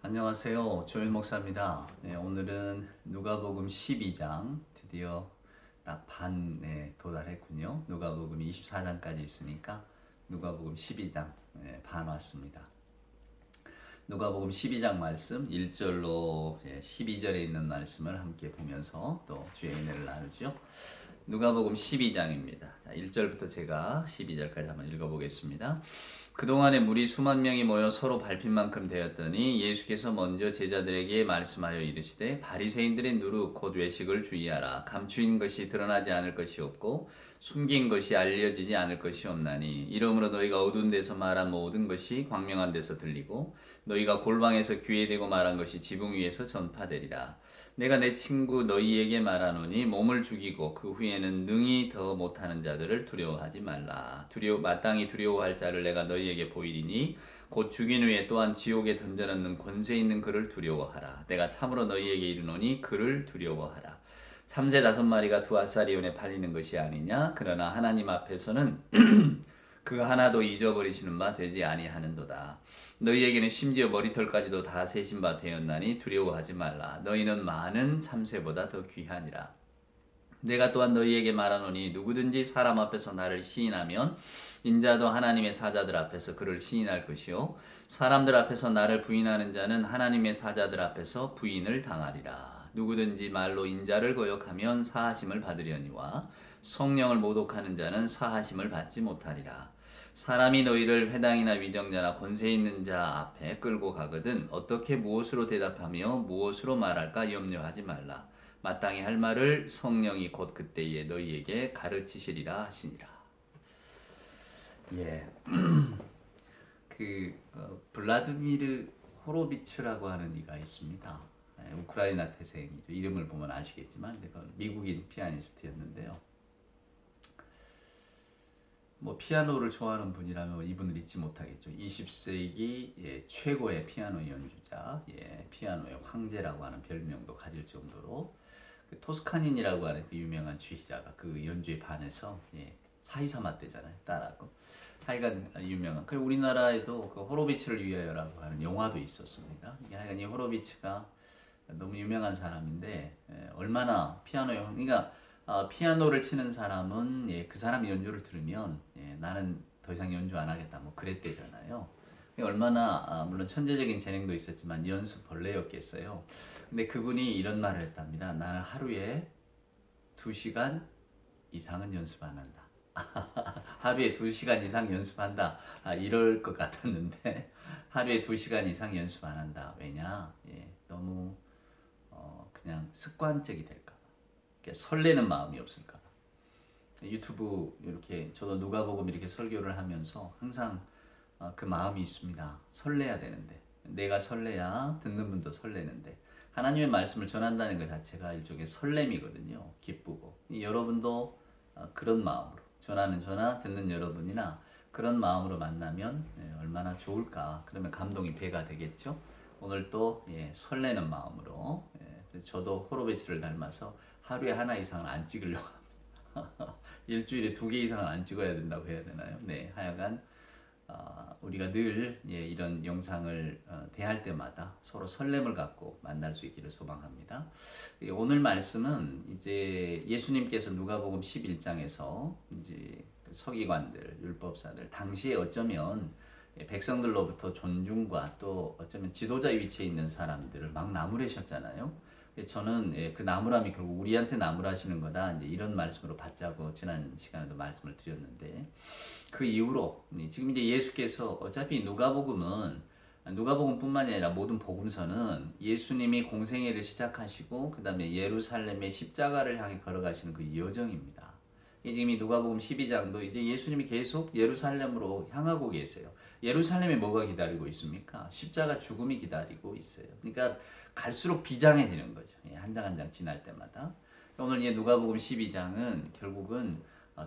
안녕하세요. 조윤 목사입니다. 네, 오늘은 누가복음 12장 드디어 딱 반에 도달했군요. 누가복음 24장까지 있으니까 누가복음 12장 반 왔습니다. 누가복음 12장 말씀 1절로 12절에 있는 말씀을 함께 보면서 또 주의 은혜를 나누죠. 누가복음 12장입니다. 자, 1절부터 제가 12절까지 한번 읽어보겠습니다. 그동안에 무리 수만 명이 모여 서로 밟힌 만큼 되었더니 예수께서 먼저 제자들에게 말씀하여 이르시되 바리새인들의 누룩 곧 외식을 주의하라. 감추인 것이 드러나지 않을 것이 없고 숨긴 것이 알려지지 않을 것이 없나니 이러므로 너희가 어두운 데서 말한 모든 것이 광명한 데서 들리고 너희가 골방에서 귀에 대고 말한 것이 지붕 위에서 전파되리라. 내가 내 친구 너희에게 말하노니 몸을 죽이고 그 후에는 능히 더 못하는 자들을 두려워하지 말라. 마땅히 두려워할 자를 내가 너희에게 보이리니 곧 죽인 후에 또한 지옥에 던져넣는 권세 있는 그를 두려워하라. 내가 참으로 너희에게 이르노니 그를 두려워하라. 참새 5마리가 두 아사리온에 팔리는 것이 아니냐? 그러나 하나님 앞에서는 그 하나도 잊어버리시는 바 되지 아니하는도다. 너희에게는 심지어 머리털까지도 다 세신 바 되었나니 두려워하지 말라. 너희는 많은 참새보다 더 귀하니라. 내가 또한 너희에게 말하노니 누구든지 사람 앞에서 나를 시인하면 인자도 하나님의 사자들 앞에서 그를 시인할 것이요 사람들 앞에서 나를 부인하는 자는 하나님의 사자들 앞에서 부인을 당하리라. 누구든지 말로 인자를 거역하면 사하심을 받으려니와 성령을 모독하는 자는 사하심을 받지 못하리라. 사람이 너희를 회당이나 위정자나 권세 있는 자 앞에 끌고 가거든 어떻게 무엇으로 대답하며 무엇으로 말할까 염려하지 말라. 마땅히 할 말을 성령이 곧 그때에 너희에게 가르치시리라 하시니라. 예, 블라드미르 호로비츠라고 하는 이가 있습니다. 우크라이나 태생이죠. 이름을 보면 아시겠지만 미국인 피아니스트였는데요. 피아노를 좋아하는 분이라면 이분을 잊지 못하겠죠. 20세기 최고의 피아노 연주자, 피아노의 황제라고 하는 별명도 가질 정도로 토스카닌이라고 하는 그 유명한 지휘자가 그 연주에 반해서 사이사마 때잖아요. 딸하고. 하여간 유명한. 그 우리나라에도 그 호로비츠를 위하여라고 하는 영화도 있었습니다. 하여간 이 호로비츠가 너무 유명한 사람인데 얼마나 그러니까 피아노를 치는 사람은 그 사람 연주를 들으면 나는 더 이상 연주 안 하겠다 뭐 그랬대잖아요. 얼마나 물론 천재적인 재능도 있었지만 연습 벌레였겠어요. 근데 그분이 이런 말을 했답니다. 나는 하루에 2시간 이상은 연습 안 한다. 하루에 2시간 이상 연습한다. 이럴 것 같았는데 하루에 2시간 이상 연습 안 한다. 왜냐? 너무 그냥 습관적이 될까 봐. 설레는 마음이 없을까 봐. 유튜브 이렇게 저도 누가복음 이렇게 설교를 하면서 항상 그 마음이 있습니다. 설레야 되는데 내가 설레야 듣는 분도 설레는데 하나님의 말씀을 전한다는 것 자체가 일종의 설렘이거든요. 기쁘고 여러분도 그런 마음으로 전하는 저나 듣는 여러분이나 그런 마음으로 만나면 얼마나 좋을까. 그러면 감동이 배가 되겠죠. 오늘 또 설레는 마음으로 저도 호로베츠를 닮아서 하루에 하나 이상은 안 찍으려고 합니다. 일주일에 2개 이상은 안 찍어야 된다고 해야 되나요? 네, 하여간 우리가 늘 이런 영상을 대할 때마다 서로 설렘을 갖고 만날 수 있기를 소망합니다. 오늘 말씀은 이제 예수님께서 누가복음 11장에서 이제 서기관들, 율법사들 당시에 어쩌면 백성들로부터 존중과 또 어쩌면 지도자 위치에 있는 사람들을 막 나무래셨잖아요. 저는 그 나무람이 결국 우리한테 나무라시는 거다 이제 이런 말씀으로 받자고 지난 시간에도 말씀을 드렸는데 그 이후로 지금 이제 예수께서 어차피 누가복음뿐만이 아니라 모든 복음서는 예수님이 공생애를 시작하시고 그 다음에 예루살렘의 십자가를 향해 걸어가시는 그 여정입니다. 지금 이 누가복음 12장도 이제 예수님이 계속 예루살렘으로 향하고 계세요. 예루살렘에 뭐가 기다리고 있습니까? 십자가 죽음이 기다리고 있어요. 그러니까 갈수록 비장해지는 거죠. 한 장 한 장 지날 때마다. 오늘 이 누가복음 12장은 결국은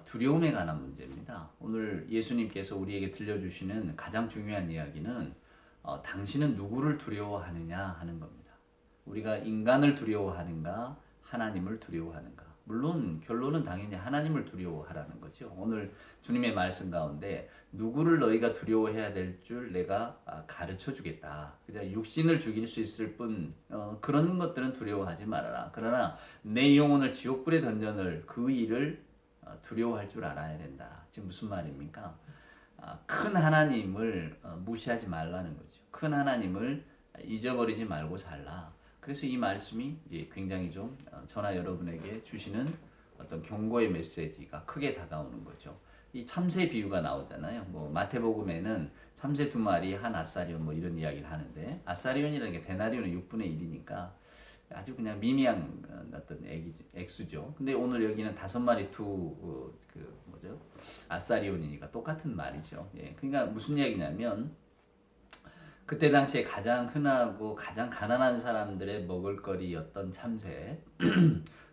두려움에 관한 문제입니다. 오늘 예수님께서 우리에게 들려주시는 가장 중요한 이야기는 당신은 누구를 두려워하느냐 하는 겁니다. 우리가 인간을 두려워하는가 하나님을 두려워하는가. 물론 결론은 당연히 하나님을 두려워하라는 거죠. 오늘 주님의 말씀 가운데 누구를 너희가 두려워해야 될 줄 내가 가르쳐 주겠다. 그냥 육신을 죽일 수 있을 뿐 그런 것들은 두려워하지 말아라. 그러나 내 영혼을 지옥불에 던져넣을 그 일을 두려워할 줄 알아야 된다. 지금 무슨 말입니까? 큰 하나님을 무시하지 말라는 거죠. 큰 하나님을 잊어버리지 말고 살라. 그래서 이 말씀이 굉장히 좀 저나 여러분에게 주시는 어떤 경고의 메시지가 크게 다가오는 거죠. 이 참새 비유가 나오잖아요. 뭐 마태복음에는 참새 2마리 한 아사리온 뭐 이런 이야기를 하는데, 아사리온이라는 게 데나리온의 6분의 1이니까 아주 그냥 미미한 어떤 액수죠. 근데 오늘 여기는 5마리 아사리온이니까 똑같은 말이죠. 예, 그러니까 무슨 이야기냐면 그때 당시에 가장 흔하고 가장 가난한 사람들의 먹을거리였던 참새.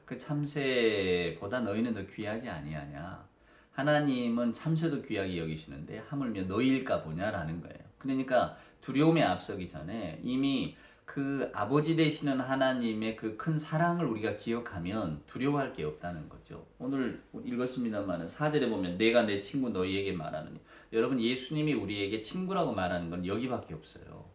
그 참새보다 너희는 더 귀하지 아니하냐. 하나님은 참새도 귀하게 여기시는데 하물며 너희일까 보냐라는 거예요. 그러니까 두려움에 앞서기 전에 이미 그 아버지 되시는 하나님의 그 큰 사랑을 우리가 기억하면 두려워할 게 없다는 거죠. 오늘 읽었습니다만 4절에 보면 내가 내 친구 너희에게 말하느니, 여러분 예수님이 우리에게 친구라고 말하는 건 여기밖에 없어요.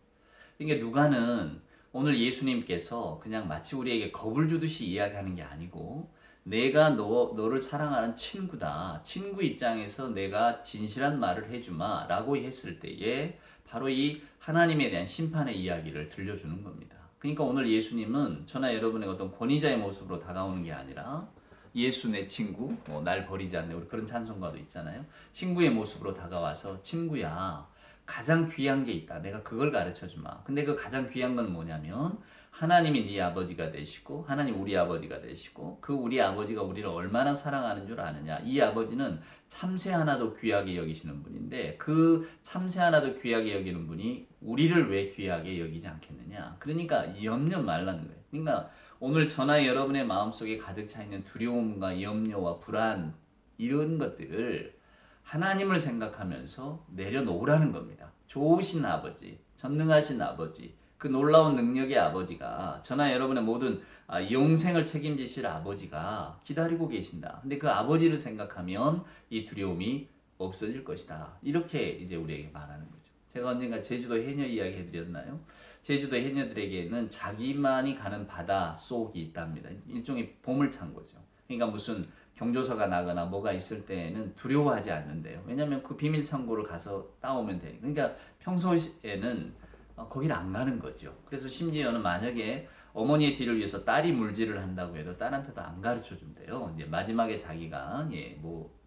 그러니까 누가는 오늘 예수님께서 그냥 마치 우리에게 겁을 주듯이 이야기하는 게 아니고 내가 너를 사랑하는 친구다. 친구 입장에서 내가 진실한 말을 해주마 라고 했을 때에 바로 이 하나님에 대한 심판의 이야기를 들려주는 겁니다. 그러니까 오늘 예수님은 저나 여러분의 어떤 권위자의 모습으로 다가오는 게 아니라 예수 내 친구, 날 버리지 않네. 우리 그런 찬송가도 있잖아요. 친구의 모습으로 다가와서 친구야, 가장 귀한 게 있다. 내가 그걸 가르쳐 주마. 근데 그 가장 귀한 건 뭐냐면 하나님이 네 아버지가 되시고 하나님 우리 아버지가 되시고 그 우리 아버지가 우리를 얼마나 사랑하는 줄 아느냐. 이 아버지는 참새 하나도 귀하게 여기시는 분인데 그 참새 하나도 귀하게 여기는 분이 우리를 왜 귀하게 여기지 않겠느냐. 그러니까 염려 말라는 거예요. 그러니까 오늘 저나 여러분의 마음속에 가득 차 있는 두려움과 염려와 불안 이런 것들을 하나님을 생각하면서 내려놓으라는 겁니다. 좋으신 아버지, 전능하신 아버지, 그 놀라운 능력의 아버지가 저나 여러분의 모든 영생을 책임지실 아버지가 기다리고 계신다. 근데 그 아버지를 생각하면 이 두려움이 없어질 것이다. 이렇게 이제 우리에게 말하는 거죠. 제가 언젠가 제주도 해녀 이야기 해드렸나요? 제주도 해녀들에게는 자기만이 가는 바다 속이 있답니다. 일종의 보물창고죠. 그러니까 무슨 경조사가 나거나 뭐가 있을 때는 두려워하지 않는데요. 왜냐하면 그 비밀 창고를 가서 따오면 되니까. 그러니까 평소에는 거기를 안 가는 거죠. 그래서 심지어는 만약에 어머니의 뒤를 위해서 딸이 물질을 한다고 해도 딸한테도 안 가르쳐 준대요. 이제 마지막에 자기가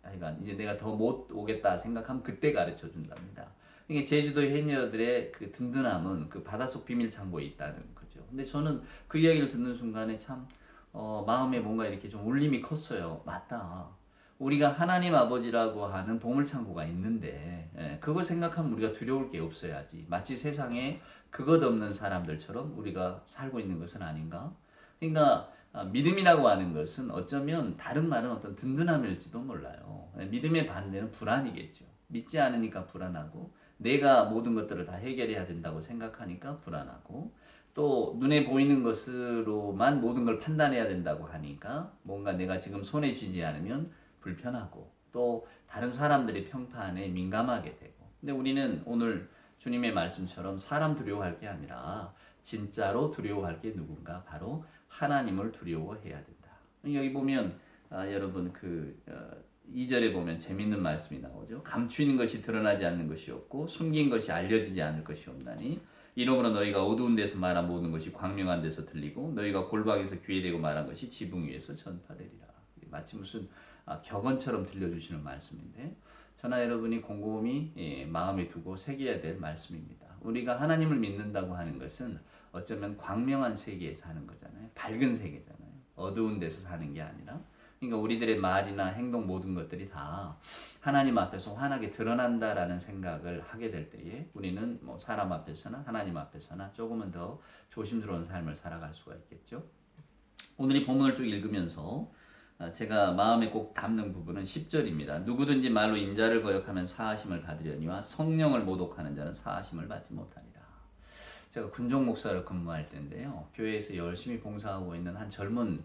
하여간 이제 내가 더 못 오겠다 생각하면 그때 가르쳐 준답니다. 그러니까 제주도 해녀들의 그 든든함은 그 바닷속 비밀 창고에 있다는 거죠. 근데 저는 그 이야기를 듣는 순간에 참 마음에 뭔가 이렇게 좀 울림이 컸어요. 맞다. 우리가 하나님 아버지라고 하는 보물창고가 있는데 그걸 생각하면 우리가 두려울 게 없어야지. 마치 세상에 그것 없는 사람들처럼 우리가 살고 있는 것은 아닌가? 그러니까 믿음이라고 하는 것은 어쩌면 다른 말은 어떤 든든함일지도 몰라요. 믿음의 반대는 불안이겠죠. 믿지 않으니까 불안하고 내가 모든 것들을 다 해결해야 된다고 생각하니까 불안하고 또 눈에 보이는 것으로만 모든 걸 판단해야 된다고 하니까 뭔가 내가 지금 손에 쥐지 않으면 불편하고 또 다른 사람들의 평판에 민감하게 되고. 근데 우리는 오늘 주님의 말씀처럼 사람 두려워할 게 아니라 진짜로 두려워할 게 누군가? 바로 하나님을 두려워해야 된다. 여기 보면 여러분 2절에 보면 재밌는 말씀이 나오죠. 감추이는 것이 드러나지 않는 것이 없고 숨긴 것이 알려지지 않을 것이 없나니 이러므로 너희가 어두운 데서 말한 모든 것이 광명한 데서 들리고 너희가 골방에서 귀에 대고 말한 것이 지붕 위에서 전파되리라. 마치 무슨 격언처럼 들려주시는 말씀인데 저나 여러분이 곰곰이 마음에 두고 새겨야 될 말씀입니다. 우리가 하나님을 믿는다고 하는 것은 어쩌면 광명한 세계에 사는 거잖아요. 밝은 세계잖아요. 어두운 데서 사는 게 아니라. 그러니까 우리들의 말이나 행동 모든 것들이 다 하나님 앞에서 환하게 드러난다라는 생각을 하게 될 때에 우리는 뭐 사람 앞에서나 하나님 앞에서나 조금은 더 조심스러운 삶을 살아갈 수가 있겠죠. 오늘 이 본문을 쭉 읽으면서 제가 마음에 꼭 담는 부분은 10절입니다. 누구든지 말로 인자를 거역하면 사하심을 받으려니와 성령을 모독하는 자는 사하심을 받지 못하리라. 제가 군종 목사를 근무할 때인데요. 교회에서 열심히 봉사하고 있는 한 젊은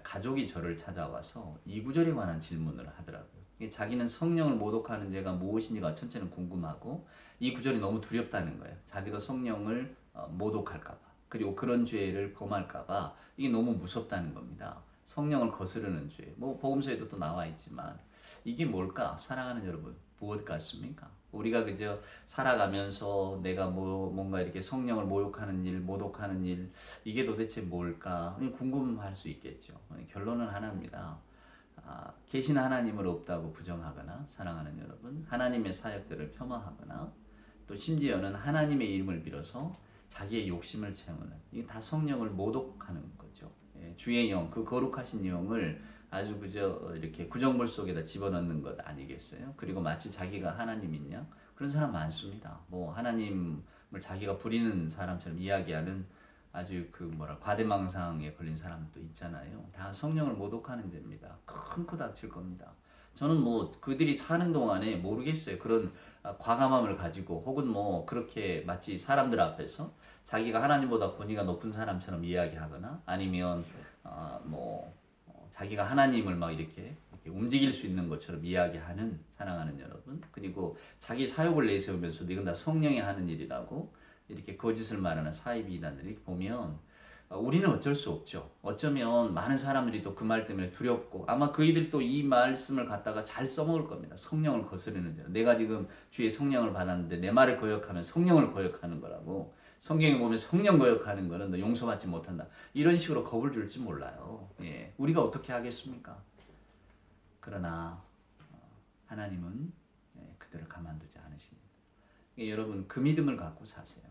가족이 저를 찾아와서 이 구절에 관한 질문을 하더라고요. 자기는 성령을 모독하는 죄가 무엇인지가 첫째는 궁금하고 이 구절이 너무 두렵다는 거예요. 자기도 성령을 모독할까봐 그리고 그런 죄를 범할까봐 이게 너무 무섭다는 겁니다. 성령을 거스르는 죄, 뭐 복음서에도 또 나와 있지만 이게 뭘까? 사랑하는 여러분, 무엇 같습니까? 우리가 그저 살아가면서 내가 뭔가 이렇게 성령을 모욕하는 일, 모독하는 일, 이게 도대체 뭘까? 궁금할 수 있겠죠. 결론은 하나입니다. 계신 하나님을 없다고 부정하거나, 사랑하는 여러분, 하나님의 사역들을 폄하하거나, 또 심지어는 하나님의 이름을 빌어서 자기의 욕심을 채우는, 이게 다 성령을 모독하는 거죠. 주의 영, 그 거룩하신 영을 아주 그저 이렇게 구정물 속에다 집어넣는 것 아니겠어요? 그리고 마치 자기가 하나님인 양 그런 사람 많습니다. 뭐 하나님을 자기가 부리는 사람처럼 이야기하는 아주 과대망상에 걸린 사람도 있잖아요. 다 성령을 모독하는 죄입니다. 큰 코 다칠 겁니다. 저는 뭐 그들이 사는 동안에 모르겠어요. 그런 과감함을 가지고 혹은 뭐 그렇게 마치 사람들 앞에서 자기가 하나님보다 권위가 높은 사람처럼 이야기하거나 아니면 자기가 하나님을 막 이렇게 움직일 수 있는 것처럼 이야기하는 사랑하는 여러분, 그리고 자기 사욕을 내세우면서도 이건 다 성령이 하는 일이라고 이렇게 거짓을 말하는 사이비인들을 이렇게 보면 우리는 어쩔 수 없죠. 어쩌면 많은 사람들이 또 그 말 때문에 두렵고 아마 그이들 또 이 말씀을 갖다가 잘 써먹을 겁니다. 성령을 거스르는 죄. 내가 지금 주의 성령을 받았는데 내 말을 거역하면 성령을 거역하는 거라고. 성경에 보면 성령 거역하는 거는 너 용서받지 못한다. 이런 식으로 겁을 줄지 몰라요. 예. 우리가 어떻게 하겠습니까? 그러나 하나님은 그들을 가만두지 않으십니다. 여러분 그 믿음을 갖고 사세요.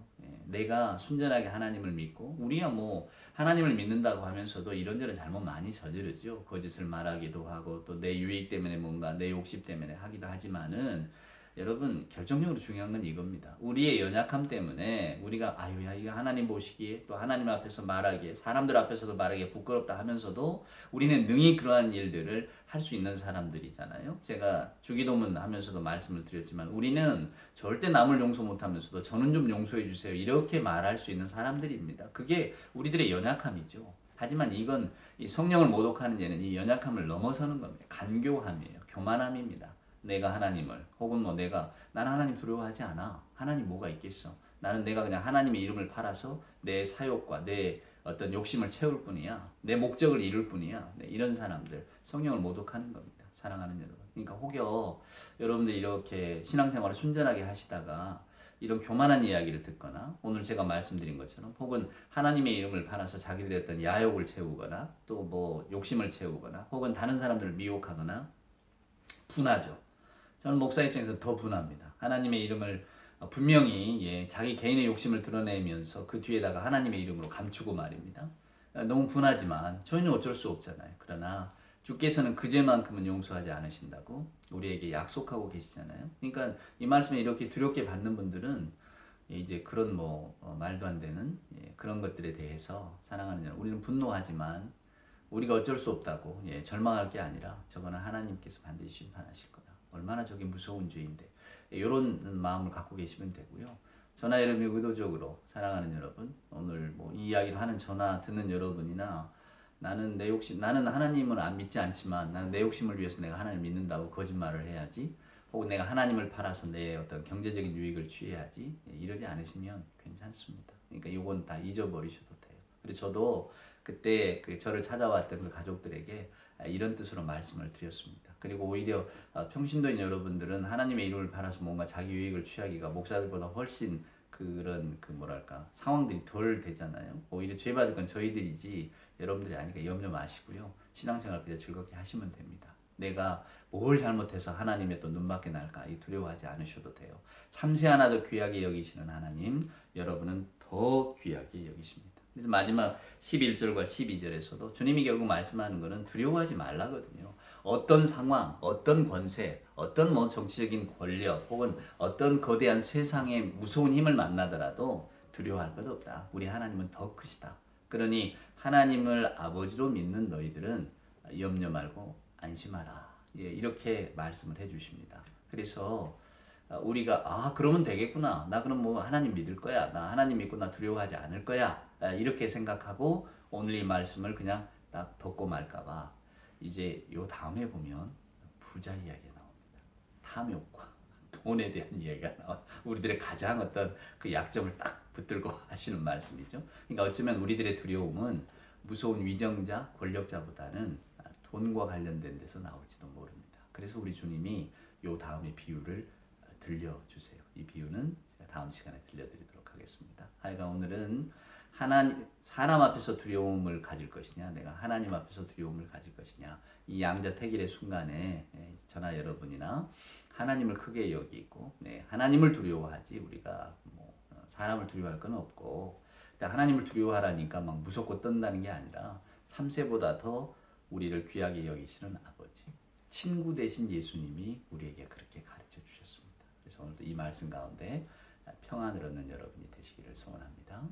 내가 순전하게 하나님을 믿고 우리야 뭐 하나님을 믿는다고 하면서도 이런저런 잘못 많이 저지르죠. 거짓을 말하기도 하고 또 내 유익 때문에 뭔가 내 욕심 때문에 하기도 하지만은 여러분 결정적으로 중요한 건 이겁니다. 우리의 연약함 때문에 우리가 아유야 이거 하나님 보시기에 또 하나님 앞에서 말하기에 사람들 앞에서도 말하기에 부끄럽다 하면서도 우리는 능히 그러한 일들을 할 수 있는 사람들이잖아요. 제가 주기도문 하면서도 말씀을 드렸지만 우리는 절대 남을 용서 못하면서도 저는 좀 용서해 주세요 이렇게 말할 수 있는 사람들입니다. 그게 우리들의 연약함이죠. 하지만 이건 이 성령을 모독하는 죄는 이 연약함을 넘어서는 겁니다. 간교함이에요. 교만함입니다. 내가 하나님을 혹은 나는 하나님 두려워하지 않아. 하나님 뭐가 있겠어. 나는 내가 그냥 하나님의 이름을 팔아서 내 사욕과 내 어떤 욕심을 채울 뿐이야. 내 목적을 이룰 뿐이야. 이런 사람들 성령을 모독하는 겁니다. 사랑하는 여러분. 그러니까 혹여 여러분들 이렇게 신앙생활을 순전하게 하시다가 이런 교만한 이야기를 듣거나 오늘 제가 말씀드린 것처럼 혹은 하나님의 이름을 팔아서 자기들의 어떤 야욕을 채우거나 또 뭐 욕심을 채우거나 혹은 다른 사람들을 미혹하거나 분하죠. 저는 목사 입장에서 더 분합니다. 하나님의 이름을 분명히 자기 개인의 욕심을 드러내면서 그 뒤에다가 하나님의 이름으로 감추고 말입니다. 너무 분하지만 저희는 어쩔 수 없잖아요. 그러나 주께서는 그 죄만큼은 용서하지 않으신다고 우리에게 약속하고 계시잖아요. 그러니까 이 말씀을 이렇게 두렵게 받는 분들은 이제 그런 말도 안 되는 그런 것들에 대해서 사랑하는 여러분, 우리는 분노하지만 우리가 어쩔 수 없다고 절망할 게 아니라 저거는 하나님께서 반드시 심판하실 거다. 얼마나 저게 무서운 죄인데 이런 마음을 갖고 계시면 되고요. 저나 여러분이 의도적으로 사랑하는 여러분, 오늘 이 이야기를 하는 저나 듣는 여러분이나 나는 하나님을 안 믿지 않지만 나는 내 욕심을 위해서 내가 하나님을 믿는다고 거짓말을 해야지 혹은 내가 하나님을 팔아서 내 어떤 경제적인 유익을 취해야지 이러지 않으시면 괜찮습니다. 그러니까 이건 다 잊어버리셔도 돼요. 그리고 저도 그때 저를 찾아왔던 그 가족들에게 이런 뜻으로 말씀을 드렸습니다. 그리고 오히려 평신도인 여러분들은 하나님의 이름을 팔아서 뭔가 자기 유익을 취하기가 목사들보다 훨씬 그런 상황들이 덜 되잖아요. 오히려 죄 받을 건 저희들이지 여러분들이 아니니까 염려 마시고요. 신앙생활 그냥 즐겁게 하시면 됩니다. 내가 뭘 잘못해서 하나님의 또 눈밖에 날까 두려워하지 않으셔도 돼요. 참새 하나도 귀하게 여기시는 하나님, 여러분은 더 귀하게 여기십니다. 그래서 마지막 11절과 12절에서도 주님이 결국 말씀하는 것은 두려워하지 말라거든요. 어떤 상황, 어떤 권세, 어떤 정치적인 권력 혹은 어떤 거대한 세상의 무서운 힘을 만나더라도 두려워할 것 없다. 우리 하나님은 더 크시다. 그러니 하나님을 아버지로 믿는 너희들은 염려 말고 안심하라. 이렇게 말씀을 해주십니다. 그래서 우리가 그러면 되겠구나. 나 그럼 하나님 믿을 거야. 나 하나님 믿고 나 두려워하지 않을 거야. 이렇게 생각하고 오늘 이 말씀을 그냥 딱 덮고 말까봐 이제 요 다음에 보면 부자 이야기가 나옵니다. 탐욕과 돈에 대한 이야기가 나와. 우리들의 가장 어떤 그 약점을 딱 붙들고 하시는 말씀이죠. 그러니까 어쩌면 우리들의 두려움은 무서운 위정자, 권력자보다는 돈과 관련된 데서 나올지도 모릅니다. 그래서 우리 주님이 요 다음에 비유를 들려주세요. 이 비유는 제가 다음 시간에 들려드리도록 하겠습니다. 하여간 오늘은 하나님, 사람 앞에서 두려움을 가질 것이냐, 내가 하나님 앞에서 두려움을 가질 것이냐, 이 양자택일의 순간에 저나 여러분이나 하나님을 크게 여기고, 하나님을 두려워하지 우리가 뭐 사람을 두려워할 건 없고, 하나님을 두려워하라니까 막 무섭고 떤다는 게 아니라 참새보다 더 우리를 귀하게 여기시는 아버지, 친구 되신 예수님이 우리에게 그렇게 가르쳐 주셨습니다. 그래서 오늘도 이 말씀 가운데 평안을 얻는 여러분이 되시기를 소원합니다.